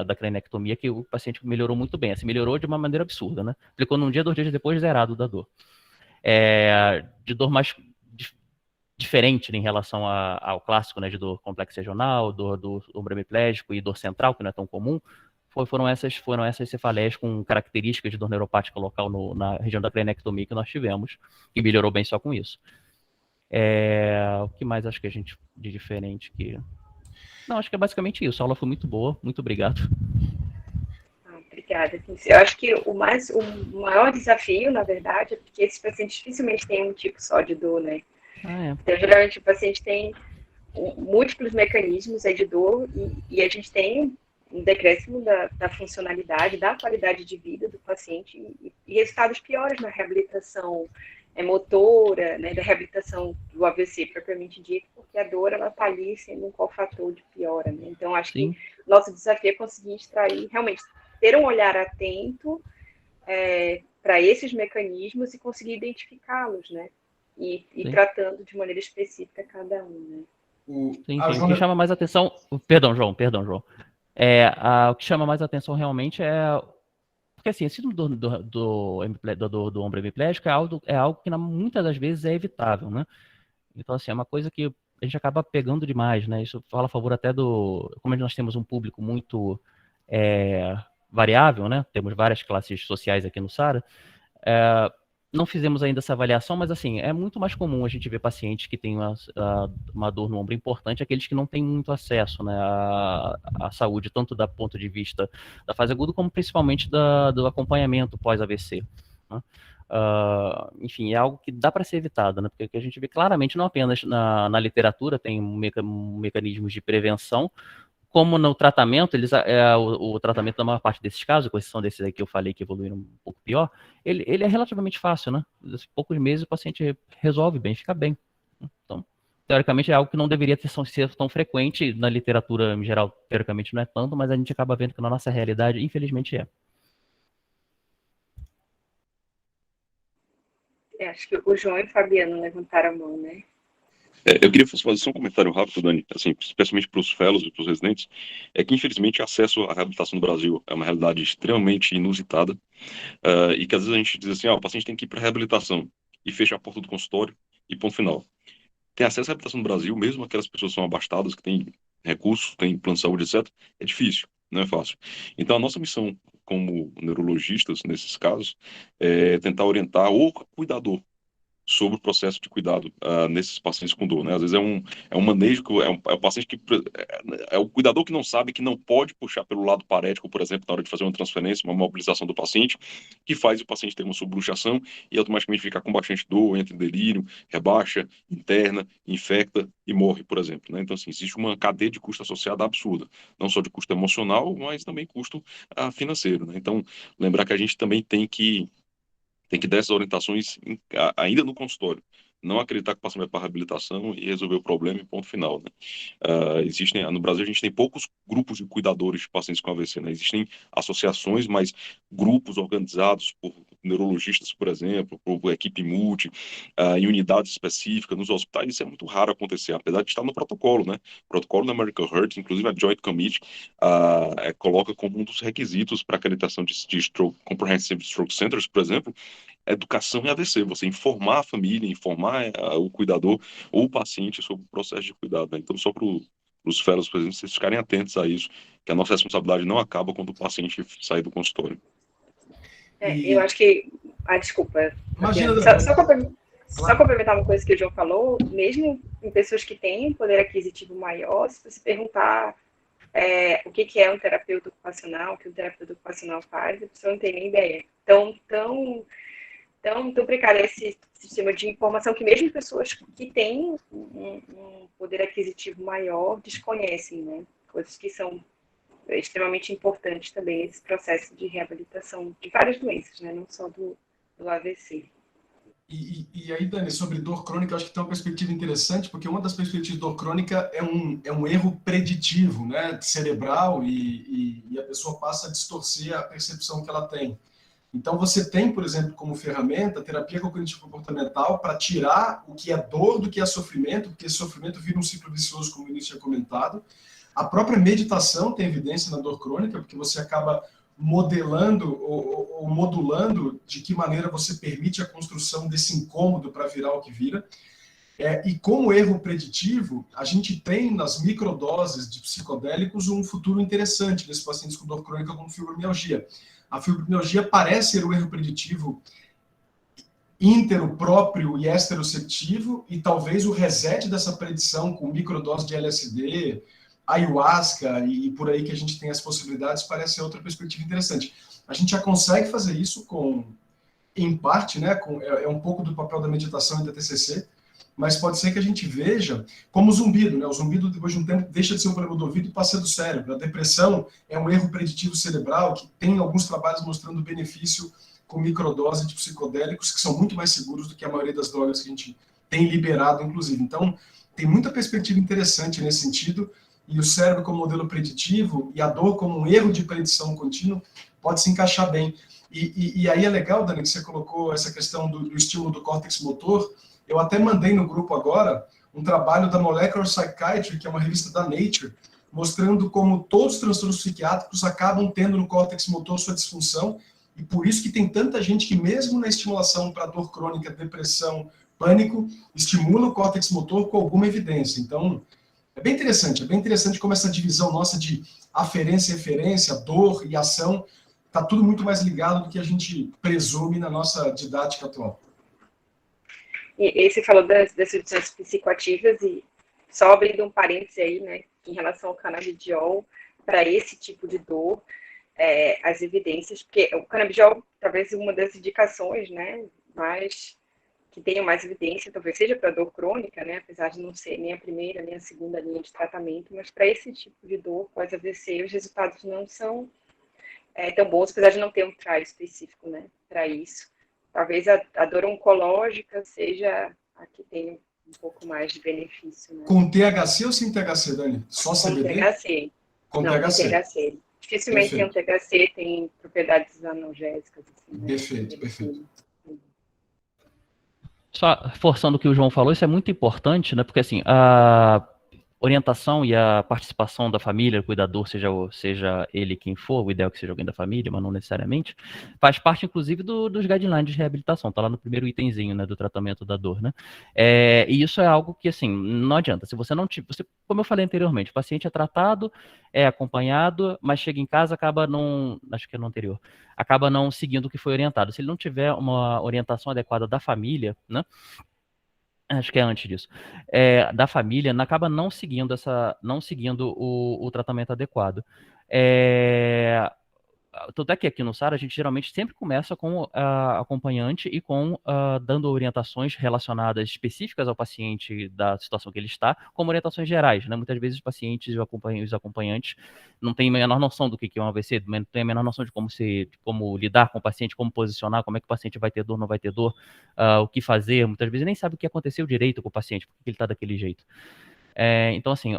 da cranectomia, que o paciente melhorou muito bem. Assim, melhorou de uma maneira absurda, né? Aplicou num dia, 2 dias depois, zerado da dor. De dor mais diferente, né, em relação ao clássico, né, de dor complexa regional, dor do ombro hemiplégico e dor central, que não é tão comum, foram essas cefaleias com características de dor neuropática local na região da cranectomia que nós tivemos, e melhorou bem só com isso. O que mais acho que a gente de diferente que... Não, acho que é basicamente isso. A aula foi muito boa. Muito obrigado. Obrigada. Eu acho que o maior desafio, na verdade, é porque esses pacientes dificilmente têm um tipo só de dor, né? Então, geralmente, o paciente tem múltiplos mecanismos de dor e a gente tem um decréscimo da funcionalidade, da qualidade de vida do paciente e resultados piores na reabilitação motora, né, da reabilitação do AVC propriamente dito, porque a dor ela está ali sendo um cofator de piora, né? Então acho que nosso desafio é conseguir extrair, realmente ter um olhar atento para esses mecanismos e conseguir identificá-los, né? E tratando de maneira específica cada um, né? O que chama mais atenção, perdão, João. O que chama mais atenção realmente porque assim, esse do ombro hemiplégico é algo que muitas das vezes é evitável, né? Então, assim, é uma coisa que a gente acaba pegando demais, né? Isso fala a favor até como nós temos um público muito variável, né? Temos várias classes sociais aqui no SARA, não fizemos ainda essa avaliação, mas assim, é muito mais comum a gente ver pacientes que têm uma dor no ombro importante, aqueles que não têm muito acesso, né, à saúde, tanto do ponto de vista da fase aguda, como principalmente do acompanhamento pós-AVC. Né? Enfim, é algo que dá para ser evitado, né, porque a gente vê claramente, não apenas na literatura, tem mecanismos de prevenção, como no tratamento, o tratamento da maior parte desses casos, com exceção desses aí que eu falei que evoluíram um pouco pior, ele é relativamente fácil, né? Em poucos meses o paciente resolve bem, fica bem. Então, teoricamente é algo que não deveria ser tão frequente, na literatura em geral, teoricamente não é tanto, mas a gente acaba vendo que na nossa realidade, infelizmente é. Acho que o João e o Fabiano levantaram a mão, né? Eu queria fazer só um comentário rápido, Dani, assim, especialmente para os fellows e para os residentes, que infelizmente o acesso à reabilitação no Brasil é uma realidade extremamente inusitada, e que às vezes a gente diz assim, o paciente tem que ir para a reabilitação e fecha a porta do consultório e ponto final. Ter acesso à reabilitação no Brasil, mesmo aquelas pessoas que são abastadas, que têm recursos, têm plano de saúde, etc., é difícil, não é fácil. Então a nossa missão como neurologistas, nesses casos, é tentar orientar o cuidador sobre o processo de cuidado nesses pacientes com dor, né? Às vezes é um manejo, é o paciente que é o cuidador que não sabe, que não pode puxar pelo lado parético, por exemplo, na hora de fazer uma transferência, uma mobilização do paciente, que faz o paciente ter uma subluxação e automaticamente ficar com bastante dor, entra em delírio, rebaixa, interna, infecta e morre, por exemplo, né? Então, assim, existe uma cadeia de custo associada absurda, não só de custo emocional, mas também custo financeiro, né? Então, lembrar que a gente também tem que dar essas orientações ainda no consultório. Não acreditar que o paciente vai para a reabilitação e resolver o problema e ponto final, né? No Brasil, a gente tem poucos grupos de cuidadores de pacientes com AVC, né? Existem associações, mas grupos organizados por neurologistas, por exemplo, por equipe multi, em unidades específicas, nos hospitais, isso é muito raro acontecer, apesar de estar no protocolo, né? O protocolo da American Heart, inclusive a Joint Committee, coloca como um dos requisitos para acreditação de Comprehensive Stroke Centers, por exemplo, educação em AVC, você informar a família, informar o cuidador ou o paciente sobre o processo de cuidado, né? Então, só para os fellows, por exemplo, vocês ficarem atentos a isso, que a nossa responsabilidade não acaba quando o paciente sair do Só complementar uma coisa que o João falou, mesmo em pessoas que têm um poder aquisitivo maior, se você perguntar o que é um terapeuta ocupacional, o que um terapeuta ocupacional faz, a pessoa não tem nem ideia. Tão precário é esse sistema de informação que mesmo pessoas que têm um poder aquisitivo maior desconhecem, né? Coisas que são extremamente importantes também nesse processo de reabilitação de várias doenças, né? Não só do AVC. E aí, Dani, sobre dor crônica, eu acho que tem uma perspectiva interessante, porque uma das perspectivas de dor crônica é um erro preditivo, né, cerebral, e a pessoa passa a distorcer a percepção que ela tem. Então, você tem, por exemplo, como ferramenta, a terapia cognitivo-comportamental para tirar o que é dor do que é sofrimento, porque esse sofrimento vira um ciclo vicioso, como o Vinícius tinha comentado. A própria meditação tem evidência na dor crônica, porque você acaba modelando ou modulando de que maneira você permite a construção desse incômodo para virar o que vira. E como erro preditivo, a gente tem nas microdoses de psicodélicos um futuro interessante nesses pacientes com dor crônica com fibromialgia. A fibromialgia parece ser um erro preditivo íntero, próprio e esteroceptivo, e talvez o reset dessa predição com microdose de LSD, ayahuasca e por aí que a gente tem as possibilidades, parece ser outra perspectiva interessante. A gente já consegue fazer isso em parte, né, é um pouco do papel da meditação e da TCC, mas pode ser que a gente veja como o zumbido, né? O zumbido, depois de um tempo, deixa de ser um problema do ouvido e passa do cérebro. A depressão é um erro preditivo cerebral que tem alguns trabalhos mostrando benefício com microdose de psicodélicos que são muito mais seguros do que a maioria das drogas que a gente tem liberado, inclusive. Então, tem muita perspectiva interessante nesse sentido, e o cérebro como modelo preditivo e a dor como um erro de predição contínuo pode se encaixar bem. E aí é legal, Dani, que você colocou essa questão do estímulo do córtex motor. Eu até mandei no grupo agora um trabalho da Molecular Psychiatry, que é uma revista da Nature, mostrando como todos os transtornos psiquiátricos acabam tendo no córtex motor sua disfunção, e por isso que tem tanta gente que mesmo na estimulação para dor crônica, depressão, pânico, estimula o córtex motor com alguma evidência. Então, é bem interessante como essa divisão nossa de aferência e eferência, dor e ação, está tudo muito mais ligado do que a gente presume na nossa didática atual. E você falou das substâncias psicoativas, e só abrindo um parêntese aí, né, em relação ao canabidiol, para esse tipo de dor, as evidências, porque o canabidiol, talvez uma das indicações, né, mais que tenha mais evidência, talvez seja para dor crônica, né, apesar de não ser nem a primeira nem a segunda linha de tratamento, mas para esse tipo de dor pós-AVC, os resultados não são tão bons, apesar de não ter um trial específico, né, para isso. Talvez a dor oncológica seja a que tem um pouco mais de benefício. Né? Com THC ou sem THC, Dani? Só CBD? Com THC. Com THC. Dificilmente tem um THC, tem propriedades analgésicas. Assim, né? Perfeito. Só forçando o que o João falou, isso é muito importante, né? Porque assim, a orientação e a participação da família, o cuidador, seja ele quem for, o ideal é que seja alguém da família, mas não necessariamente, faz parte, inclusive, dos guidelines de reabilitação, está lá no primeiro itemzinho, né, do tratamento da dor, né? E isso é algo que, assim, não adianta. Se você não como eu falei anteriormente, o paciente é tratado, é acompanhado, mas chega em casa, acaba não, acho que é no anterior, acaba não seguindo o que foi orientado. Se ele não tiver uma orientação adequada da família, né? Acho que é antes disso, da família, acaba não seguindo o tratamento adequado. Tanto é que aqui no SARA a gente geralmente sempre começa com acompanhante e com dando orientações relacionadas específicas ao paciente da situação que ele está, como orientações gerais, né? Muitas vezes os pacientes e os acompanhantes não têm a menor noção do que é um AVC, não têm a menor noção de como lidar com o paciente, como posicionar, como é que o paciente vai ter dor, não vai ter dor, o que fazer, muitas vezes nem sabe o que aconteceu direito com o paciente, porque ele está daquele jeito. Então, assim,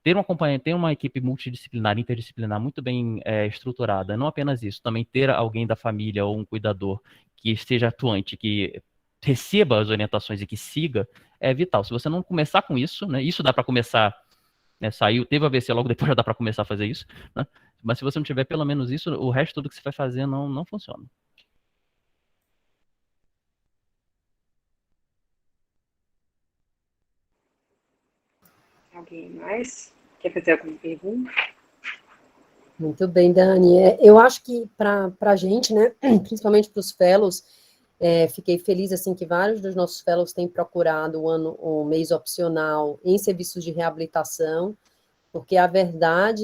ter uma equipe multidisciplinar, interdisciplinar muito bem estruturada, não apenas isso, também ter alguém da família ou um cuidador que esteja atuante, que receba as orientações e que siga, é vital. Se você não começar com isso, né, isso dá para começar, né, teve AVC, logo depois já dá para começar a fazer isso, né, mas se você não tiver pelo menos isso, o resto tudo que você vai fazer não funciona. Alguém mais quer fazer alguma pergunta? Muito bem, Dani. Eu acho que para a gente, né, principalmente para os fellows, Fiquei feliz, assim, que vários dos nossos fellows têm procurado o mês opcional em serviços de reabilitação, porque a verdade,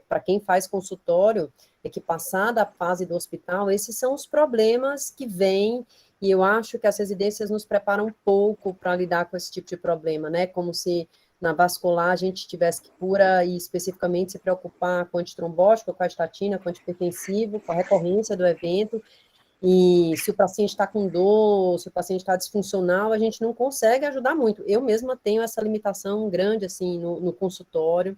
para quem faz consultório, é que passada a fase do hospital, esses são os problemas que vêm, e eu acho que as residências nos preparam um pouco para lidar com esse tipo de problema, né? Como se na vascular a gente tivesse que pura e especificamente se preocupar com antitrombótico, com a estatina, com antipertensivo, com a recorrência do evento, e se o paciente está com dor, se o paciente está disfuncional, a gente não consegue ajudar muito. Eu mesma tenho essa limitação grande, assim, no consultório.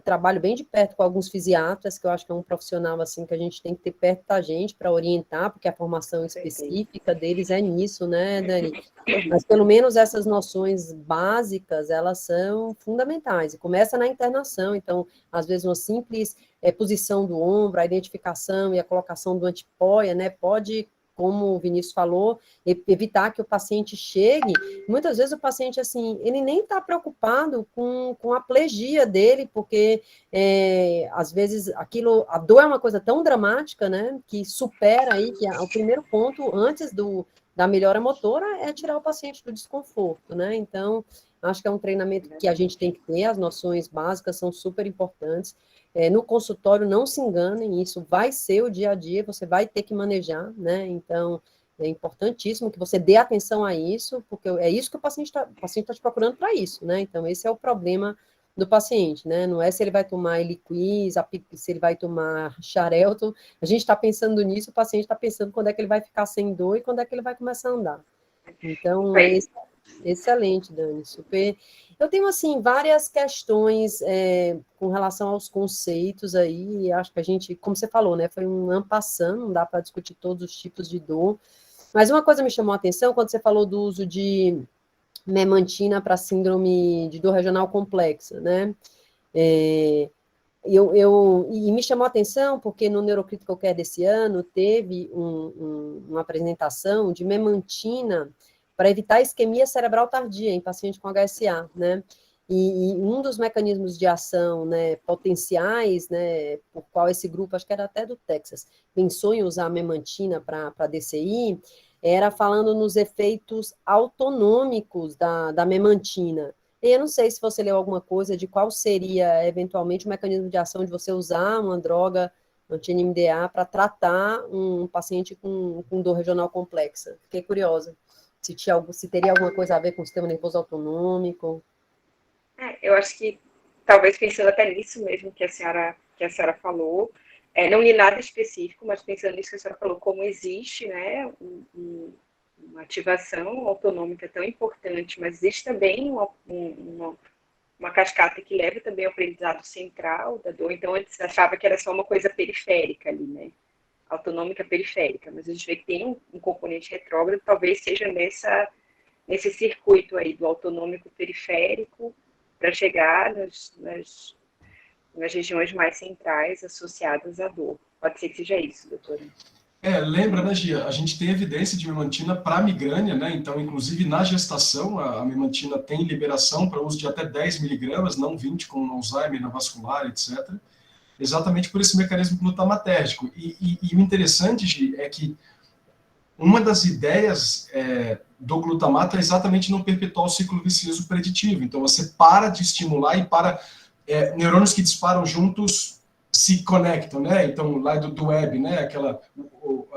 Trabalho bem de perto com alguns fisiatras, que eu acho que é um profissional, assim, que a gente tem que ter perto da gente para orientar, porque a formação específica deles é nisso, né, Dani? Mas, pelo menos, essas noções básicas, elas são fundamentais, e começa na internação, então, às vezes, uma simples posição do ombro, a identificação e a colocação do antipoia, né, pode, como o Vinícius falou, evitar que o paciente chegue. Muitas vezes o paciente, assim, ele nem está preocupado com a plegia dele, porque, às vezes, a dor é uma coisa tão dramática, né, que supera aí, que o primeiro ponto, antes da melhora motora, é tirar o paciente do desconforto, né, então, acho que é um treinamento que a gente tem que ter, as noções básicas são super importantes. No consultório, não se enganem, isso vai ser o dia a dia, você vai ter que manejar, né, então, é importantíssimo que você dê atenção a isso, porque é isso que o paciente está te procurando para isso, né, então, esse é o problema do paciente, né, não é se ele vai tomar Eliquis, se ele vai tomar Xarelto, a gente está pensando nisso, o paciente está pensando quando é que ele vai ficar sem dor e quando é que ele vai começar a andar. Então, excelente, Dani, super. Eu tenho, assim, várias questões com relação aos conceitos aí, e acho que a gente, como você falou, né, foi um en passant, não dá para discutir todos os tipos de dor, mas uma coisa me chamou a atenção quando você falou do uso de memantina para síndrome de dor regional complexa, né, e me chamou a atenção porque no Neurocritical Care desse ano teve uma apresentação de memantina para evitar isquemia cerebral tardia em paciente com HSA, né? E um dos mecanismos de ação, né, potenciais, né, por qual esse grupo, acho que era até do Texas, pensou em usar a memantina para DCI, era falando nos efeitos autonômicos da memantina. E eu não sei se você leu alguma coisa de qual seria, eventualmente, o mecanismo de ação de você usar uma droga anti-NMDA para tratar um paciente com dor regional complexa. Fiquei curiosa. Se teria alguma coisa a ver com o sistema nervoso autonômico. Eu acho que, talvez pensando até nisso mesmo que a senhora falou, não li nada específico, mas pensando nisso que a senhora falou, como existe, né, uma ativação autonômica tão importante, mas existe também uma cascata que leva também ao aprendizado central da dor. Então, antes achava que era só uma coisa periférica ali, né? Autonômica periférica, mas a gente vê que tem um componente retrógrado, talvez seja nesse circuito aí do autonômico periférico para chegar nas regiões mais centrais associadas à dor. Pode ser que seja isso, doutora. Lembra, né, Gia? A gente tem evidência de memantina para migrânia, né? Então, inclusive na gestação, a memantina tem liberação para uso de até 10 miligramas, não 20, como no Alzheimer, na vascular, etc. Exatamente por esse mecanismo glutamatérgico. E o interessante, Gi, é que uma das ideias do glutamato é exatamente não perpetuar o ciclo vicioso preditivo. Então, você para de estimular e neurônios que disparam juntos se conectam, né? Então, lá do Webb, né? O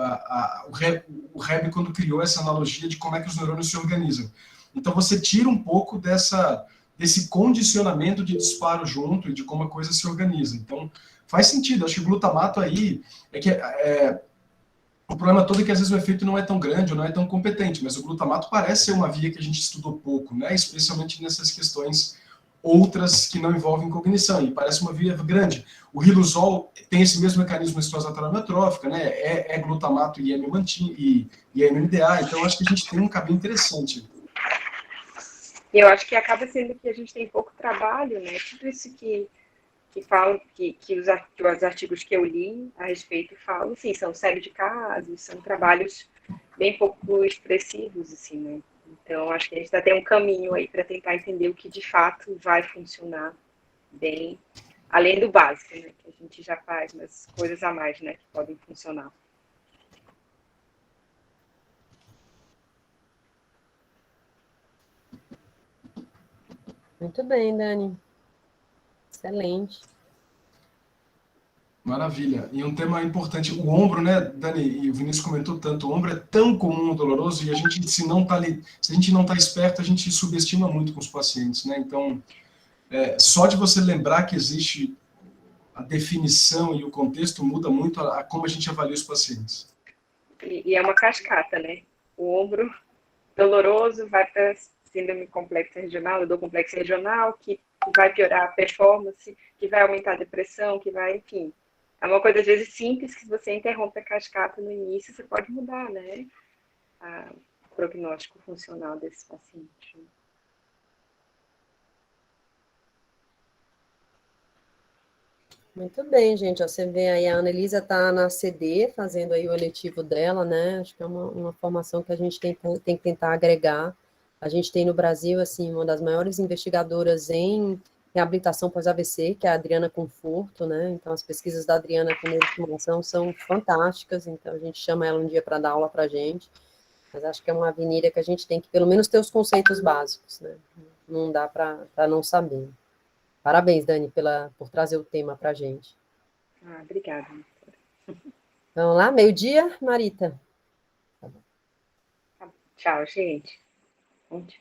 Webb, quando criou essa analogia de como é que os neurônios se organizam. Então, você tira um pouco desse condicionamento de disparo junto e de como a coisa se organiza. Então, faz sentido. Acho que o glutamato aí o problema todo é que às vezes o efeito não é tão grande ou não é tão competente, mas o glutamato parece ser uma via que a gente estudou pouco, né? Especialmente nessas questões outras que não envolvem cognição, e parece uma via grande. O riluzol tem esse mesmo mecanismo de estrose amiotrófica, né? É glutamato e NMDA, então acho que a gente tem um caminho interessante. Eu acho que acaba sendo que a gente tem pouco trabalho, né? Tudo isso que falam, que os artigos que eu li a respeito falam, sim, são série de casos, são trabalhos bem pouco expressivos, assim, né? Então, acho que a gente ainda tem um caminho aí para tentar entender o que de fato vai funcionar bem, além do básico, né? Que a gente já faz, mas coisas a mais, né? Que podem funcionar. Muito bem, Dani. Excelente. Maravilha. E um tema importante, o ombro, né, Dani, e o Vinícius comentou tanto, o ombro é tão comum, doloroso, e a gente, se a gente não está esperto, a gente subestima muito com os pacientes, né? Então, só de você lembrar que existe a definição e o contexto muda muito a como a gente avalia os pacientes. E é uma cascata, né? O ombro doloroso vai para síndrome complexa regional, dor complexa regional, que vai piorar a performance, que vai aumentar a depressão, que vai, enfim. É uma coisa, às vezes, simples, que se você interrompe a cascata no início, você pode mudar, né? O prognóstico funcional desse paciente. Muito bem, gente. Ó, você vê aí, a Annelisa está na CD, fazendo aí o eletivo dela, né? Acho que é uma formação que a gente tem que tentar agregar. A gente tem no Brasil, assim, uma das maiores investigadoras em reabilitação pós-AVC, que é a Adriana Conforto, né? Então, as pesquisas da Adriana com neuroestimulação são fantásticas, então a gente chama ela um dia para dar aula para a gente. Mas acho que é uma avenida que a gente tem que, pelo menos, ter os conceitos básicos, né? Não dá para não saber. Parabéns, Dani, por trazer o tema para a gente. Obrigada. Vamos lá, meio-dia, Marita? Tchau, gente. Bom dia.